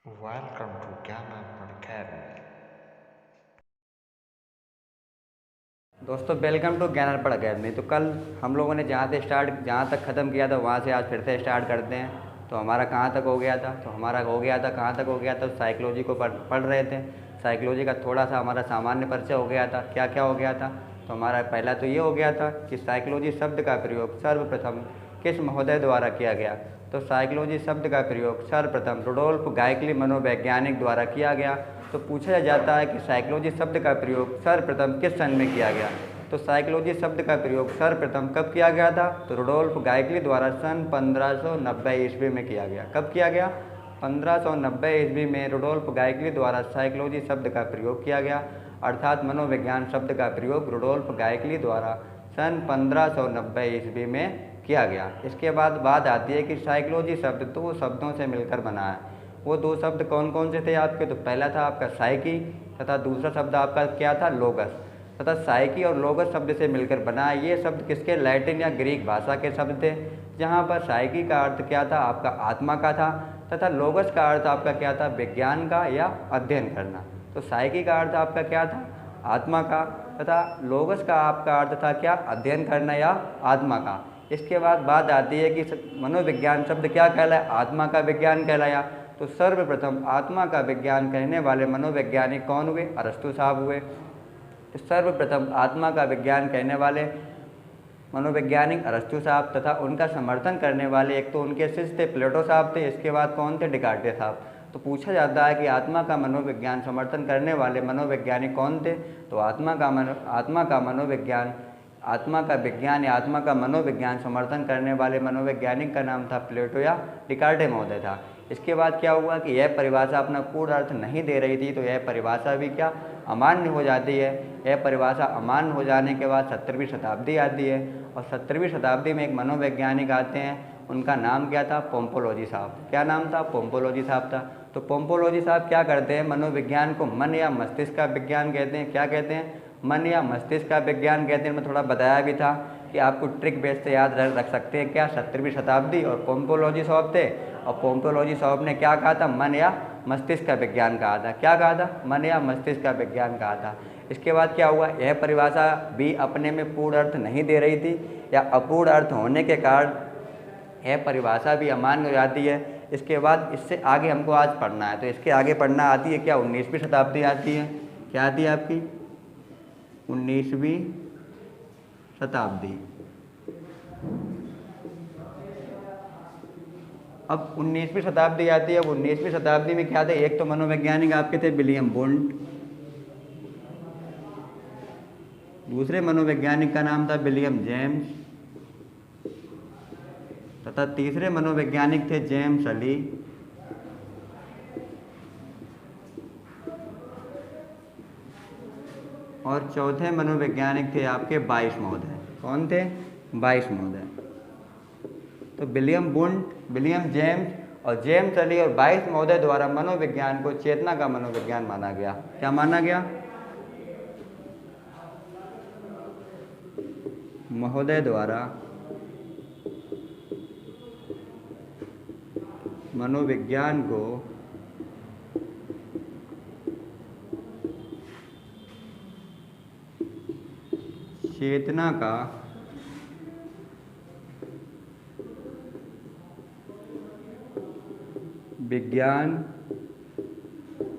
Welcome to Gyanan Academy. दोस्तों welcome to ज्ञानार्पण academy. तो कल हम लोगों ने जहाँ तक ख़त्म किया था वहाँ से आज फिर से स्टार्ट करते हैं। तो हमारा कहाँ तक हो गया था? कहाँ तक हो गया था? साइकोलॉजी को पढ़ रहे थे। साइकोलॉजी का थोड़ा सा हमारा सामान्य परिचय हो गया था। क्या क्या हो गया था? तो हमारा पहला तो ये हो गया था कि साइकोलॉजी शब्द का प्रयोग सर्वप्रथम किस महोदय द्वारा किया गया। तो साइकोलॉजी शब्द का प्रयोग सर्वप्रथम रुडोल्फ गायकली मनोवैज्ञानिक द्वारा किया गया। तो पूछा जाता है कि साइकोलॉजी शब्द का प्रयोग सर्वप्रथम किस सन में किया गया। तो साइकोलॉजी शब्द का प्रयोग सर्वप्रथम कब किया गया था? तो रुडोल्फ गायकली द्वारा सन 1590 ईस्वी में किया गया। कब किया गया? 1590 ईस्वी में रुडोल्फ गायकली द्वारा साइकोलॉजी शब्द का प्रयोग किया गया। अर्थात मनोविज्ञान शब्द का प्रयोग रुडोल्फ गायकली द्वारा सन 1590 ईस्वी में किया गया। इसके बाद बात आती है कि साइकोलॉजी शब्द दो शब्दों से मिलकर बना है। वो दो शब्द कौन कौन से थे आपके? तो पहला था आपका साइकी तथा दूसरा शब्द आपका क्या था? लोगस। तथा साइकी और लोगस शब्द से मिलकर बना है। ये शब्द किसके? लैटिन या ग्रीक भाषा के शब्द थे। जहाँ पर साइकी का अर्थ क्या था? आपका आत्मा का था। तथा लोगस का अर्थ आपका क्या था? विज्ञान का या अध्ययन करना। तो साइकी का अर्थ आपका क्या था? आत्मा का। तथा लोगस का आपका अर्थ था क्या? अध्ययन करना या आत्मा का। इसके बाद बात आती है कि मनोविज्ञान शब्द क्या कहलाया? आत्मा का विज्ञान कहलाया। तो सर्वप्रथम आत्मा का विज्ञान कहने वाले मनोवैज्ञानिक कौन हुए? अरस्तु साहब हुए। तो सर्वप्रथम आत्मा का विज्ञान कहने वाले मनोवैज्ञानिक अरस्तु साहब तथा उनका समर्थन करने वाले एक तो उनके शिष्य थे प्लेटो साहब थे। इसके बाद कौन थे? डिकार्टे साहब। तो पूछा जाता है कि आत्मा का मनोविज्ञान समर्थन करने वाले मनोवैज्ञानिक कौन थे? तो आत्मा का मनोविज्ञान आत्मा का विज्ञान या आत्मा का मनोविज्ञान समर्थन करने वाले मनोवैज्ञानिक का नाम था प्लेटो या डिकार्टे महोदय था। इसके बाद क्या हुआ कि यह परिभाषा अपना पूर्ण अर्थ नहीं दे रही थी। तो यह परिभाषा भी क्या? अमान्य हो जाती है। यह परिभाषा अमान्य हो जाने के बाद 17वीं शताब्दी आती है। और 17वीं शताब्दी में एक मनोवैज्ञानिक आते हैं। उनका नाम क्या था? पोम्पोलॉजी साहब। क्या नाम था? पोम्पोलॉजी साहब था। तो पोम्पोलॉजी साहब क्या करते हैं? मनोविज्ञान को मन या मस्तिष्क का विज्ञान कहते हैं। क्या कहते हैं? मन या मस्तिष्क का विज्ञान कहते हैं। मैं थोड़ा बताया भी था कि आपको ट्रिक बेस से याद रख सकते हैं क्या? 17वीं शताब्दी और पोम्पोलॉजी साहब थे। और पोम्पोलॉजी साहब ने क्या कहा था? मन या मस्तिष्क का विज्ञान कहा था। क्या कहा था? मन या मस्तिष्क का विज्ञान कहा था। इसके बाद क्या हुआ? यह परिभाषा भी अपने में पूर्ण अर्थ नहीं दे रही थी या अपूर्ण अर्थ होने के कारण यह परिभाषा भी अमान्य हो जाती है। इसके बाद इससे आगे हमको आज पढ़ना है। तो इसके आगे पढ़ना आती है क्या? 19वीं शताब्दी आती है। क्या आती है आपकी? 19वीं शताब्दी। अब 19वीं शताब्दी आती है। अब 19वीं शताब्दी में क्या थे? एक तो मनोवैज्ञानिक आपके थे विलियम वुंड। दूसरे मनोवैज्ञानिक का नाम था विलियम जेम्स। तथा तीसरे मनोवैज्ञानिक थे जेम्स अली। और चौथे मनोवैज्ञानिक थे आपके बाइस महोदय। कौन थे? बाइस महोदय। तो विलियम वुंड, विलियम जेम्स और जेम्स अली और बाइस महोदय द्वारा मनोविज्ञान को चेतना का मनोविज्ञान माना गया। क्या माना गया? महोदय द्वारा मनोविज्ञान को चेतना का विज्ञान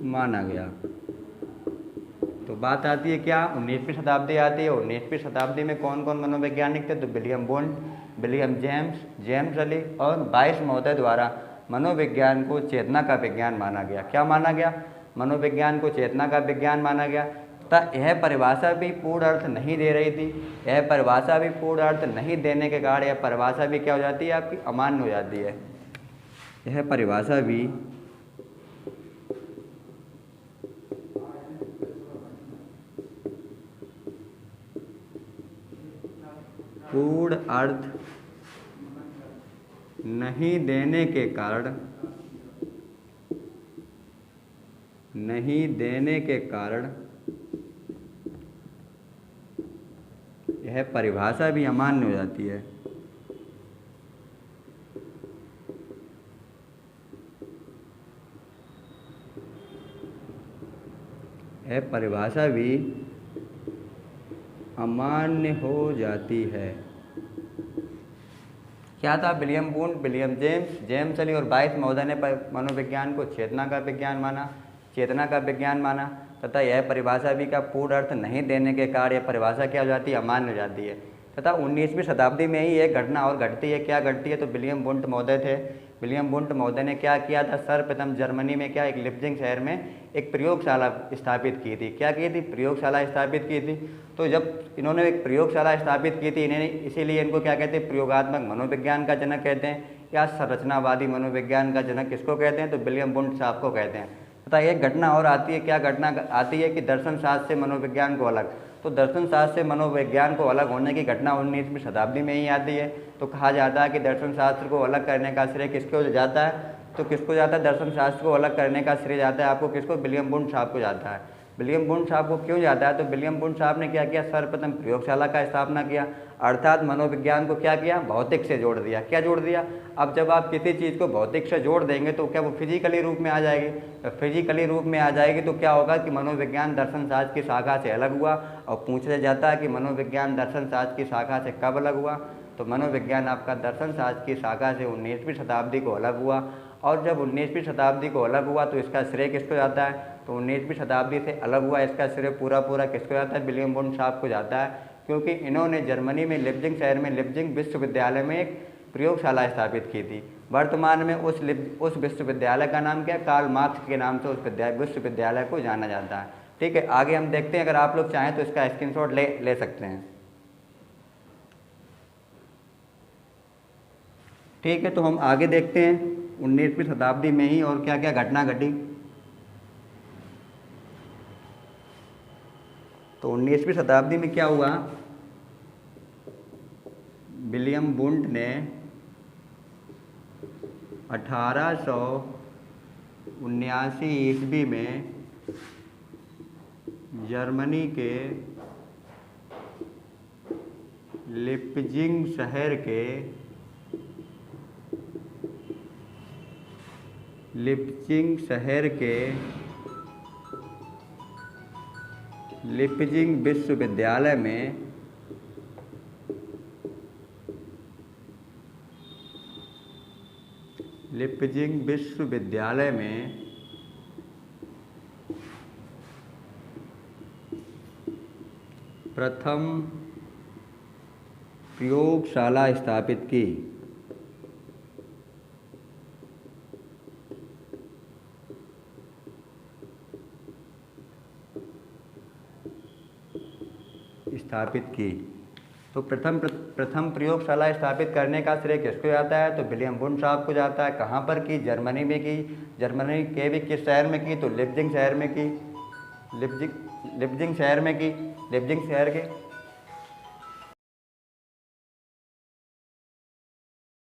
माना गया। तो बात आती है क्या? 19वीं शताब्दी आती है। 19वीं शताब्दी में कौन कौन मनोवैज्ञानिक थे? तो William wound, William James, James Ali और बाइस महोदय द्वारा मनोविज्ञान को चेतना का विज्ञान माना गया। क्या माना गया? मनोविज्ञान को चेतना का विज्ञान माना गया। तथा यह परिभाषा भी पूर्ण अर्थ नहीं दे रही थी। यह परिभाषा भी पूर्ण अर्थ नहीं देने के कारण यह परिभाषा भी क्या हो जाती है? आपकी अमान्य हो जाती है। यह परिभाषा भी पूर्ण अर्थ नहीं देने के कारण यह परिभाषा भी अमान्य हो जाती है। यह परिभाषा भी अमान्य हो जाती है। क्या था? William wound, William James, James Ali और बाइस महोदय ने मनोविज्ञान को चेतना का विज्ञान माना तथा यह परिभाषा भी का पूर्ण अर्थ नहीं देने के कारण यह परिभाषा क्या हो जाती है? अमान्य हो जाती है। तथा 19वीं शताब्दी में ही एक घटना और घटती है। क्या घटती है? तो विलियम वुंड महोदय थे। विलियम वुंड महोदय ने क्या किया था? सर्वप्रथम जर्मनी में एक लिप्जिंग शहर में एक प्रयोगशाला स्थापित की थी। क्या की थी? प्रयोगशाला स्थापित की थी। तो जब इन्होंने एक प्रयोगशाला स्थापित की थी, इन्हें इसीलिए इनको क्या कहते हैं? प्रयोगात्मक मनोविज्ञान का जनक कहते हैं, या संरचनावादी मनोविज्ञान का जनक किसको कहते हैं? तो विलियम वुंड साहब को कहते हैं। तथा एक घटना और आती है। क्या घटना आती है? कि दर्शन शास्त्र से मनोविज्ञान को अलग। तो दर्शन शास्त्र से मनोविज्ञान को अलग होने की घटना 19वीं शताब्दी में ही आती है। तो कहा जाता है कि दर्शन शास्त्र को अलग करने का श्रेय किसको जाता है? तो किसको जाता है? दर्शन शास्त्र को अलग करने का श्रेय जाता है आपको किसको? विलियम वुंड साहब को जाता है। विलियम वुंड साहब को क्यों जाता है? तो विलियम वुंड साहब ने क्या किया? सर्वप्रथम प्रयोगशाला का स्थापना किया, अर्थात मनोविज्ञान को क्या किया? भौतिक से जोड़ दिया। क्या जोड़ दिया? अब जब आप किसी चीज़ को भौतिक से जोड़ देंगे तो क्या वो फिजिकली रूप में आ जाएगी? तो फिजिकली रूप में आ जाएगी तो क्या होगा कि मनोविज्ञान दर्शन शास्त्र की शाखा से अलग हुआ। और पूछा जाता है कि मनोविज्ञान दर्शन शास्त्र की शाखा से कब अलग हुआ? तो मनोविज्ञान आपका दर्शन शास्त्र की शाखा से 19वीं शताब्दी को अलग हुआ। और जब 19वीं शताब्दी को अलग हुआ तो इसका श्रेय किसको जाता है? तो 19वीं शताब्दी से अलग हुआ, इसका श्रेय पूरा किसको जाता है? विलियम वुंड साहब को जाता है, क्योंकि इन्होंने जर्मनी में लिप्जिंग शहर में लिप्जिंग विश्वविद्यालय में एक प्रयोगशाला स्थापित की थी। वर्तमान में उस विश्वविद्यालय का नाम क्या है? कार्ल मार्क्स के नाम से उस विश्वविद्यालय को जाना जाता है। ठीक है, आगे हम देखते हैं। अगर आप लोग चाहें तो इसका स्क्रीनशॉट ले सकते हैं। ठीक है, तो हम आगे देखते हैं 19वीं शताब्दी में ही और क्या क्या घटना घटी। तो 19वीं शताब्दी में क्या हुआ? विलियम वुंड ने 1879 ईस्वी में जर्मनी के लिप्जिंग शहर के लिप्जिंग विश्वविद्यालय में प्रथम प्रयोगशाला स्थापित की। तो प्रथम प्रयोगशाला स्थापित करने का श्रेय किसको जाता है? तो विलियम वुंड साहब को जाता है। कहाँ पर की? जर्मनी में की। जर्मनी के भी किस शहर में की? तो लिप्जिंग शहर में की। लिप्जिंग शहर के